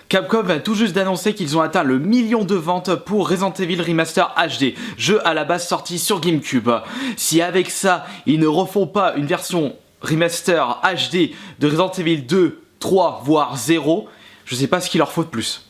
Capcom vient tout juste d'annoncer qu'ils ont atteint le million de ventes pour Resident Evil Remaster HD, jeu à la base sorti sur GameCube. Si avec ça, ils ne refont pas une version Remaster HD de Resident Evil 2, 3, voire 0, je sais pas ce qu'il leur faut de plus.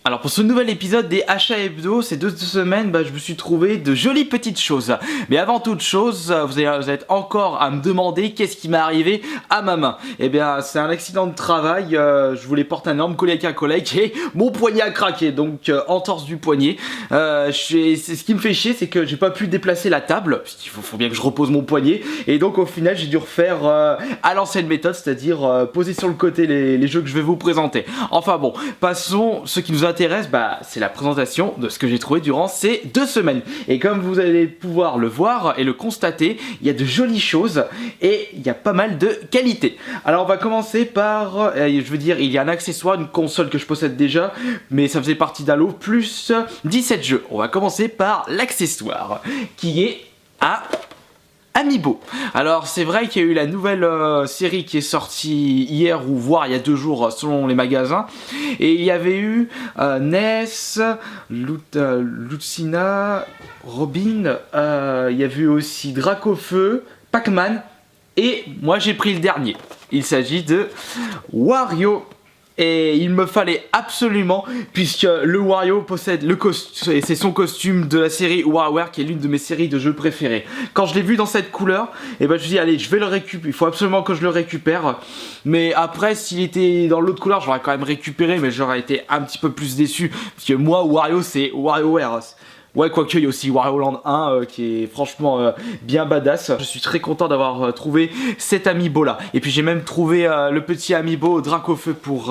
Alors pour ce nouvel épisode des achats hebdo, ces deux semaines, je me suis trouvé de jolies petites choses. Mais avant toute chose, vous allez être encore à me demander qu'est-ce qui m'est arrivé à ma main. Eh bien c'est un accident de travail, je voulais porter un énorme collier avec un collègue et mon poignet a craqué, donc entorse du poignet. Ce qui me fait chier, c'est que j'ai pas pu déplacer la table, parce qu'il faut bien que je repose mon poignet. Et donc au final j'ai dû refaire à l'ancienne méthode, c'est-à-dire poser sur le côté les jeux que je vais vous présenter. Enfin bon, passons, ce qui nous intéresse, c'est la présentation de ce que j'ai trouvé durant ces 2 semaines. Et comme vous allez pouvoir le voir et le constater, il y a de jolies choses et il y a pas mal de qualité. Alors on va commencer par, il y a un accessoire, une console que je possède déjà, mais ça faisait partie d'un lot plus 17 jeux. On va commencer par l'accessoire, qui est à Amiibo. Alors c'est vrai qu'il y a eu la nouvelle série qui est sortie hier ou voire il y a 2 jours selon les magasins, et il y avait eu Ness, Lucina, Robin, il y a eu aussi Dracofeu, Pac-Man, et moi j'ai pris le dernier. Il s'agit de Wario. Et il me fallait absolument, puisque le Wario possède le costume, et c'est son costume de la série WarioWare, qui est l'une de mes séries de jeux préférées. Quand je l'ai vu dans cette couleur, je me suis dit allez, je vais le récupérer, il faut absolument que je le récupère. Mais après, s'il était dans l'autre couleur, j'aurais quand même récupéré, mais j'aurais été un petit peu plus déçu, parce que moi, Wario, c'est WarioWare. Ouais, quoique il y a aussi Wario Land 1 qui est franchement bien badass. Je suis très content d'avoir trouvé cet amiibo là. Et puis j'ai même trouvé le petit amiibo Dracofeu pour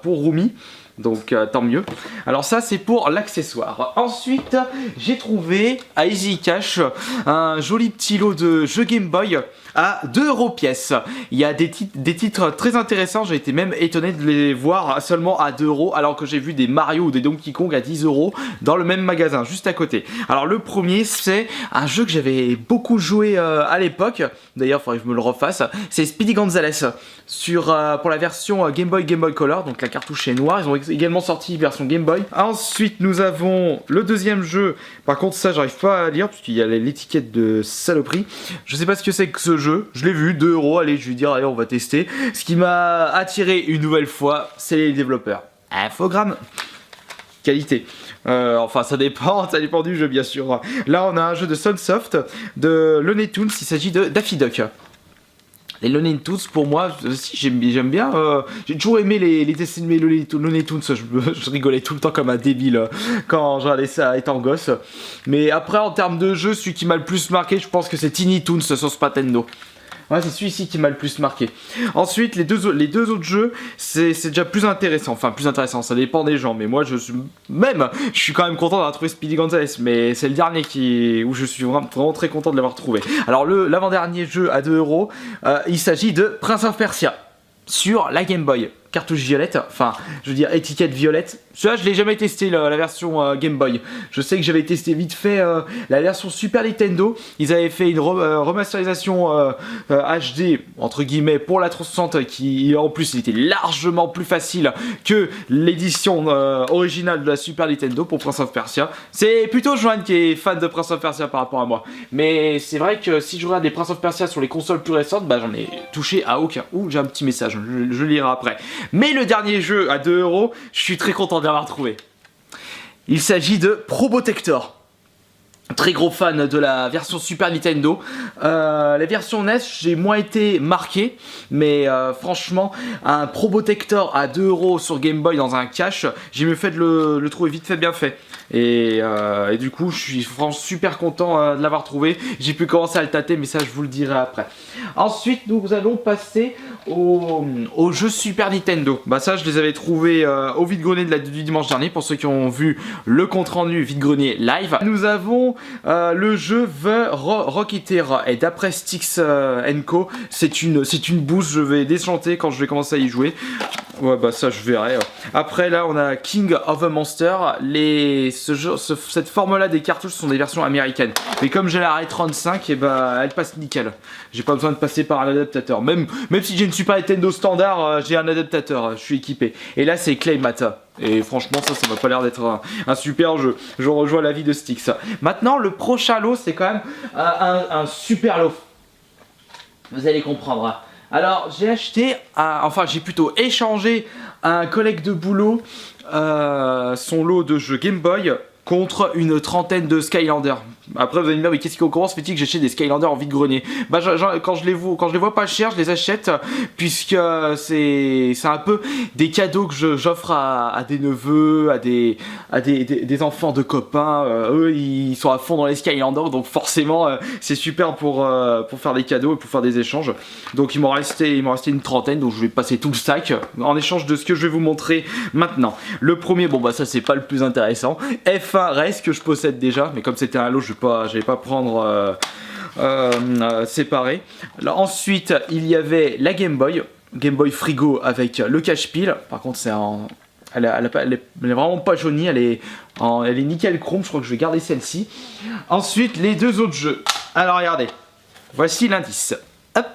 Rumi. Donc tant mieux. Alors ça c'est pour l'accessoire. Ensuite j'ai trouvé à Easy Cash un joli petit lot de jeux Game Boy à 2€ pièce. Il y a des titres très intéressants, j'ai été même étonné de les voir seulement à 2€, alors que j'ai vu des Mario ou des Donkey Kong à 10€ dans le même magasin juste à côté. Alors le premier, c'est un jeu que j'avais beaucoup joué à l'époque, d'ailleurs il faudrait que je me le refasse, c'est Speedy Gonzales pour la version Game Boy Color, donc la cartouche est noire. Ils ont également sorti version Game Boy. Ensuite nous avons le deuxième jeu, par contre ça j'arrive pas à lire puisqu'il y a l'étiquette de saloperie. Je sais pas ce que c'est que ce jeu, je l'ai vu, 2€, allez je vais dire allez on va tester. Ce qui m'a attiré une nouvelle fois, c'est les développeurs. Infogrames, qualité. Enfin ça dépend du jeu bien sûr. Là on a un jeu de Sunsoft, de Looney Tunes, il s'agit de Daffy Duck. Les Looney Tunes, pour moi, si j'aime bien. J'ai toujours aimé les dessins de Looney Tunes. Je rigolais tout le temps comme un débile quand je regardais ça étant gosse. Mais après, en termes de jeu, celui qui m'a le plus marqué, je pense que c'est Tiny Toons sur Super Nintendo. Ouais, c'est celui-ci qui m'a le plus marqué. Ensuite, les deux autres jeux, c'est déjà plus intéressant. Enfin, plus intéressant, ça dépend des gens. Mais moi, je suis quand même content d'avoir trouvé Speedy Gonzales. Mais c'est le dernier où je suis vraiment très content de l'avoir trouvé. Alors, l'avant-dernier jeu à 2€, il s'agit de Prince of Persia sur la Game Boy. Cartouche violette, enfin, je veux dire étiquette violette. Celui-là, je l'ai jamais testé, la version Game Boy. Je sais que j'avais testé vite fait la version Super Nintendo. Ils avaient fait une remasterisation HD, entre guillemets, pour la 360, qui en plus était largement plus facile que l'édition originale de la Super Nintendo pour Prince of Persia. C'est plutôt Joanne qui est fan de Prince of Persia par rapport à moi. Mais c'est vrai que si je regarde des Prince of Persia sur les consoles plus récentes, j'en ai touché à aucun. Ouh, j'ai un petit message, je lirai après. Mais le dernier jeu à 2€, je suis très content de l'avoir trouvé. Il s'agit de Probotector. Très gros fan de la version Super Nintendo. La version NES, j'ai moins été marqué, mais franchement, un Probotector à 2€ sur Game Boy dans un cache, j'ai mieux fait de le trouver vite fait, bien fait. Et du coup, je suis franchement super content de l'avoir trouvé. J'ai pu commencer à le tâter, mais ça, je vous le dirai après. Ensuite, nous allons passer aux jeux Super Nintendo. Bah ça je les avais trouvés au vide-grenier du dimanche dernier pour ceux qui ont vu le compte rendu vide-grenier live. Nous avons le jeu The Rocketeer et d'après Styx Co, c'est une bouse, je vais déchanter quand je vais commencer à y jouer. Ouais bah ça je verrai. Après là on a King of the Monster. Cette forme là des cartouches sont des versions américaines. Mais comme j'ai la Ray 35 et bah elle passe nickel. J'ai pas besoin de passer par un adaptateur. Même si j'ai une Super Nintendo standard, j'ai un adaptateur, je suis équipé. Et là c'est Claymata. Et franchement ça m'a pas l'air d'être un super jeu. Je rejoins l'avis de Styx. Maintenant le prochain lot c'est quand même un super lot. Vous allez comprendre. Alors j'ai acheté, enfin j'ai plutôt échangé à un collègue de boulot son lot de jeux Game Boy contre une trentaine de Skylanders. Après vous allez me dire mais qu'est-ce qu'on commence fait-il que j'achète des Skylanders en vide-grenier? Bah quand je les vois pas cher je les achète puisque c'est un peu des cadeaux que j'offre à des neveux, à des enfants de copains. Eux ils sont à fond dans les Skylanders donc forcément c'est super pour faire des cadeaux et pour faire des échanges. Donc il m'en restait une trentaine donc je vais passer tout le sac en échange de ce que je vais vous montrer maintenant. Le premier bon bah ça c'est pas le plus intéressant. F1 Race que je possède déjà mais comme c'était un lot je vais pas prendre séparé. Là, ensuite il y avait la Game Boy frigo avec le cache-pile. Par contre c'est elle est vraiment pas jaunie, elle est nickel chrome, je crois que je vais garder celle-ci. Ensuite les deux autres jeux. Alors regardez, voici l'indice. Hop.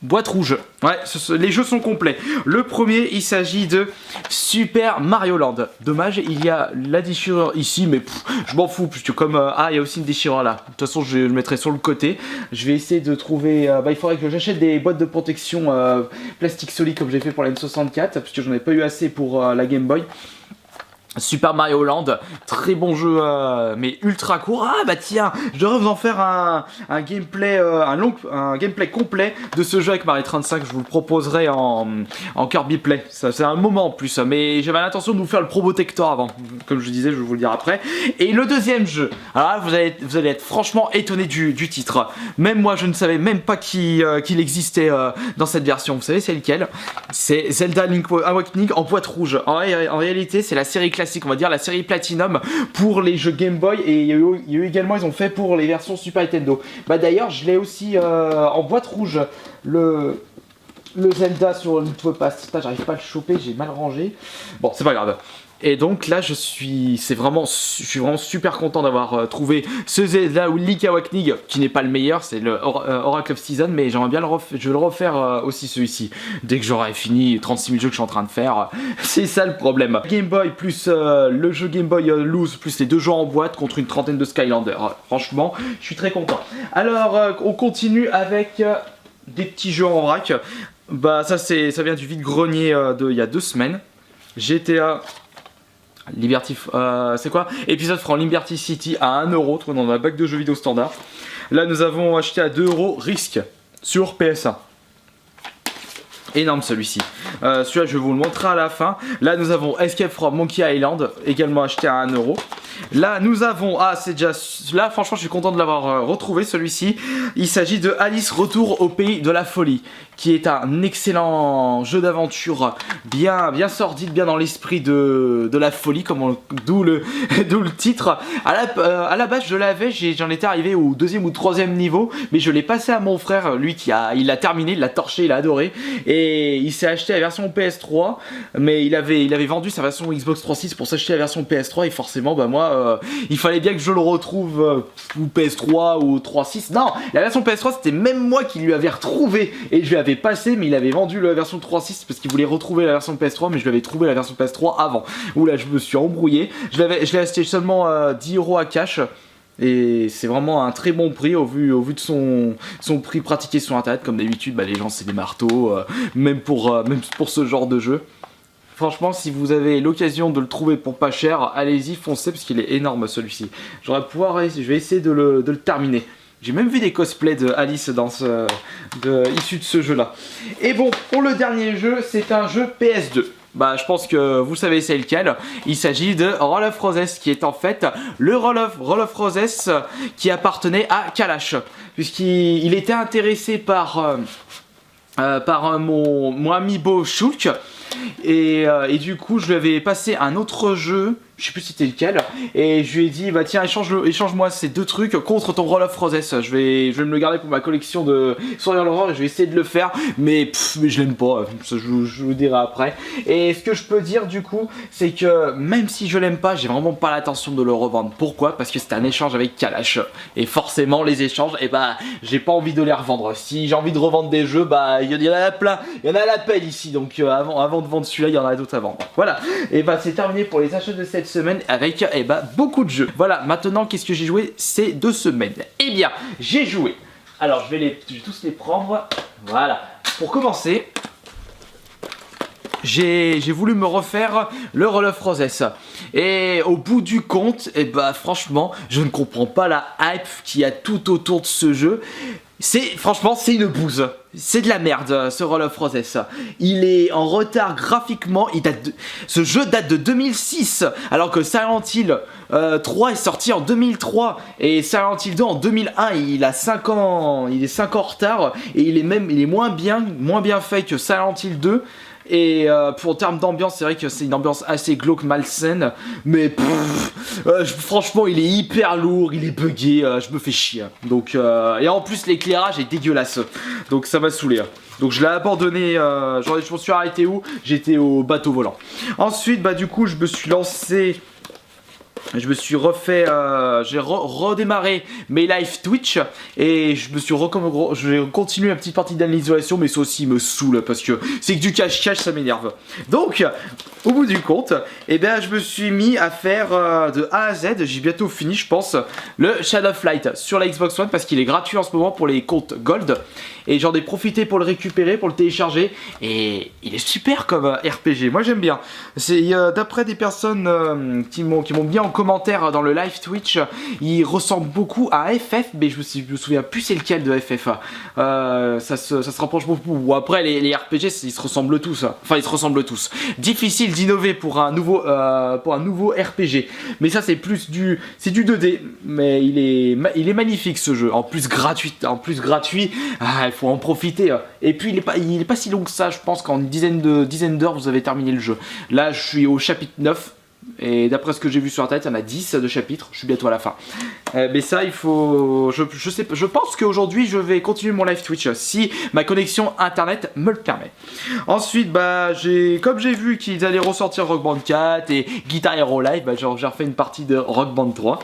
Boîte rouge, ouais, les jeux sont complets. Le premier, il s'agit de Super Mario Land. Dommage, il y a la déchirure ici, mais je m'en fous, puisque comme... il y a aussi une déchirure là. De toute façon, je le mettrai sur le côté. Je vais essayer de trouver... il faudrait que j'achète des boîtes de protection plastique solide, comme j'ai fait pour la N64, parce que j'en ai pas eu assez pour la Game Boy. Super Mario Land, très bon jeu mais ultra court. Ah bah tiens, je devrais vous en faire un gameplay gameplay complet de ce jeu avec Mario 35. Je vous le proposerai en Kirby Play. Ça c'est un moment en plus, mais j'avais l'intention de vous faire le Probotector avant. Comme je disais, je vais vous le dire après. Et le deuxième jeu, alors là, vous allez être franchement étonné du titre. Même moi je ne savais même pas qu'il existait dans cette version. Vous savez c'est lequel? C'est Zelda Link Awakening en boîte rouge. En réalité c'est la série classique, on va dire la série Platinum pour les jeux Game Boy, et il y a eu également, ils ont fait pour les versions Super Nintendo. Bah d'ailleurs je l'ai aussi en boîte rouge, le Zelda sur le Pass. J'arrive pas à le choper, j'ai mal rangé. Bon c'est pas grave. Et donc là je suis vraiment super content d'avoir trouvé ce Zelda Link Awakening qui n'est pas le meilleur, c'est le Oracle of Season, mais j'aimerais bien je vais le refaire aussi celui-ci dès que j'aurai fini 36 000 jeux que je suis en train de faire. C'est ça le problème. Game Boy plus le jeu Game Boy Loose plus les deux jeux en boîte contre une trentaine de Skylanders. Franchement je suis très content. Alors on continue avec des petits jeux en vrac. Bah ça vient du vide-grenier il y a 2 semaines. GTA Liberty, c'est quoi? Épisode from Liberty City à 1€, trouvé dans la bac de jeux vidéo standard. Là nous avons acheté à 2€ Risk sur PS1. Énorme celui-ci. Celui-là je vais vous le montrer à la fin. Là nous avons Escape from Monkey Island, également acheté à 1€. Là nous avons, c'est déjà, là franchement je suis content de l'avoir retrouvé celui-ci. Il s'agit de Alice Retour au pays de la folie, qui est un excellent jeu d'aventure, bien sordide, bien dans l'esprit de la folie, d'où le titre. À la base je l'avais, j'en étais arrivé au 2e ou 3e niveau, mais je l'ai passé à mon frère, lui il l'a terminé, il l'a torché, il a adoré, et il s'est acheté la version PS3, mais il avait vendu sa version Xbox 360 pour s'acheter la version PS3, et forcément bah moi il fallait bien que je le retrouve ou PS3 ou 3.6. Non, la version PS3 c'était même moi qui lui avais retrouvé et je lui avais passé, mais il avait vendu la version 3.6 parce qu'il voulait retrouver la version PS3, mais je lui avais trouvé la version PS3 avant. Oula, je me suis embrouillé. Je l'ai acheté seulement 10€ à cash. Et c'est vraiment un très bon prix au vu de son prix pratiqué sur internet. Comme d'habitude, bah, les gens c'est des marteaux, même pour ce genre de jeu. Franchement, si vous avez l'occasion de le trouver pour pas cher, allez-y, foncez parce qu'il est énorme celui-ci. Je vais essayer de le terminer. J'ai même vu des cosplays de Alice issus de ce jeu-là. Et bon, pour le dernier jeu, c'est un jeu PS2. Bah, je pense que vous savez c'est lequel. Il s'agit de Roll of Roses, qui est en fait le Roll of Roses qui appartenait à Kalash, puisqu'il était intéressé par par mon amiibo Shulk. Et du coup je lui avais passé un autre jeu, je sais plus c'était lequel, et je lui ai dit bah tiens échange-moi ces deux trucs contre ton Roll of Roses. Je vais me le garder pour ma collection de Sword Art Online, je vais essayer de le faire, mais je l'aime pas, ça, je vous dirai après. Et ce que je peux dire du coup c'est que même si je l'aime pas, j'ai vraiment pas l'intention de le revendre. Pourquoi? Parce que c'est un échange avec Kalash, et forcément les échanges, et bah j'ai pas envie de les revendre. Si j'ai envie de revendre des jeux, bah il y en a plein, il y en a à l'appel ici, donc avant de vendre celui-là, il y en a d'autres à vendre. Voilà, et bah c'est terminé pour les achats de cette semaine avec beaucoup de jeux. Voilà, maintenant qu'est-ce que j'ai joué ces 2 semaines? Eh bien, j'ai joué. Alors je vais tous les prendre. Voilà. Pour commencer, j'ai voulu me refaire le Roll of Roses. Et au bout du compte, franchement, je ne comprends pas la hype qu'il y a tout autour de ce jeu. Franchement, c'est une bouse. C'est de la merde, ce Roll of Roses. Il est en retard graphiquement. Ce jeu date de 2006, alors que Silent Hill 3 est sorti en 2003 et Silent Hill 2 en 2001. Il a 5 ans, il est 5 ans en retard et il est moins bien fait que Silent Hill 2. Et en termes d'ambiance, c'est vrai que c'est une ambiance assez glauque, malsaine. Mais franchement, il est hyper lourd, il est buggé, je me fais chier. Donc, et en plus, l'éclairage est dégueulasse. Donc ça m'a saoulé. Donc je l'ai abandonné, je me suis arrêté où? J'étais au bateau volant. Ensuite, du coup, je me suis lancé... Je me suis refait, j'ai redémarré mes live Twitch et j'ai continué ma petite partie d'isolation, mais ça aussi me saoule parce que c'est que du cache-cache, ça m'énerve. Donc, au bout du compte, je me suis mis à faire de A à Z, j'ai bientôt fini je pense, le Shadow of Light sur la Xbox One parce qu'il est gratuit en ce moment pour les comptes Gold. Et j'en ai profité pour le récupérer, pour le télécharger. Et il est super comme RPG, moi j'aime bien. D'après des personnes qui m'ont mis en commentaire dans le live Twitch, il ressemble beaucoup à FF, mais je me souviens plus c'est lequel de FF. Ça se rapproche beaucoup. Après les RPG, ils se ressemblent tous. Enfin ils se ressemblent tous. Difficile d'innover pour un nouveau RPG. Mais ça c'est du 2D. Mais il est magnifique ce jeu. En plus gratuit. Il faut en profiter. Et puis il est pas si long que ça. Je pense qu'en une dizaine d'heures vous avez terminé le jeu. Là je suis au chapitre 9. Et d'après ce que j'ai vu sur internet, il y en a 10 de chapitres, je suis bientôt à la fin. Mais ça, il faut... Je pense qu'aujourd'hui, je vais continuer mon live Twitch, si ma connexion internet me le permet. Ensuite, comme j'ai vu qu'ils allaient ressortir Rock Band 4 et Guitar Hero Live, j'ai refait une partie de Rock Band 3.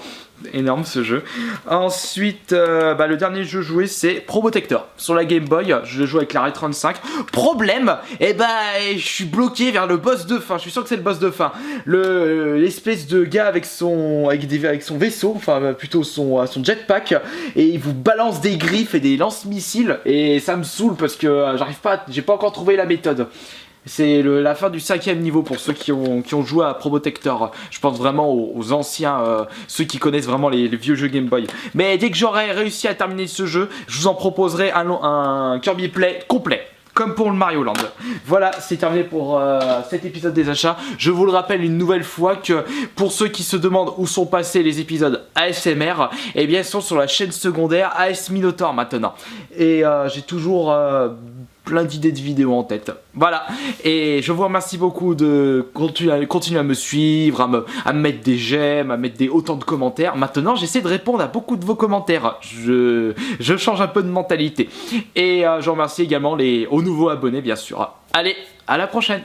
Énorme ce jeu. Ensuite, le dernier jeu joué, c'est Probotector sur la Game Boy. Je le joue avec la Ray 35. Problème, je suis bloqué vers le boss de fin. Je suis sûr que c'est le boss de fin. L'espèce de gars avec son vaisseau, enfin plutôt son jetpack, et il vous balance des griffes et des lance-missiles. Et ça me saoule parce que j'ai pas encore trouvé la méthode. C'est la fin du 5e niveau pour ceux qui ont joué à Probotector. Je pense vraiment aux anciens, ceux qui connaissent vraiment les vieux jeux Game Boy. Mais dès que j'aurai réussi à terminer ce jeu, je vous en proposerai un Kirby Play complet. Comme pour le Mario Land. Voilà, c'est terminé pour cet épisode des achats. Je vous le rappelle une nouvelle fois que pour ceux qui se demandent où sont passés les épisodes ASMR, ils sont sur la chaîne secondaire AS Minotaur maintenant. Et j'ai toujours plein d'idées de vidéos en tête. Voilà, et je vous remercie beaucoup de continuer à me suivre, à me mettre des j'aime, à mettre autant de commentaires. Maintenant, j'essaie de répondre à beaucoup de vos commentaires. Je change un peu de mentalité. Et je remercie également aux nouveaux abonnés, bien sûr. Allez, à la prochaine!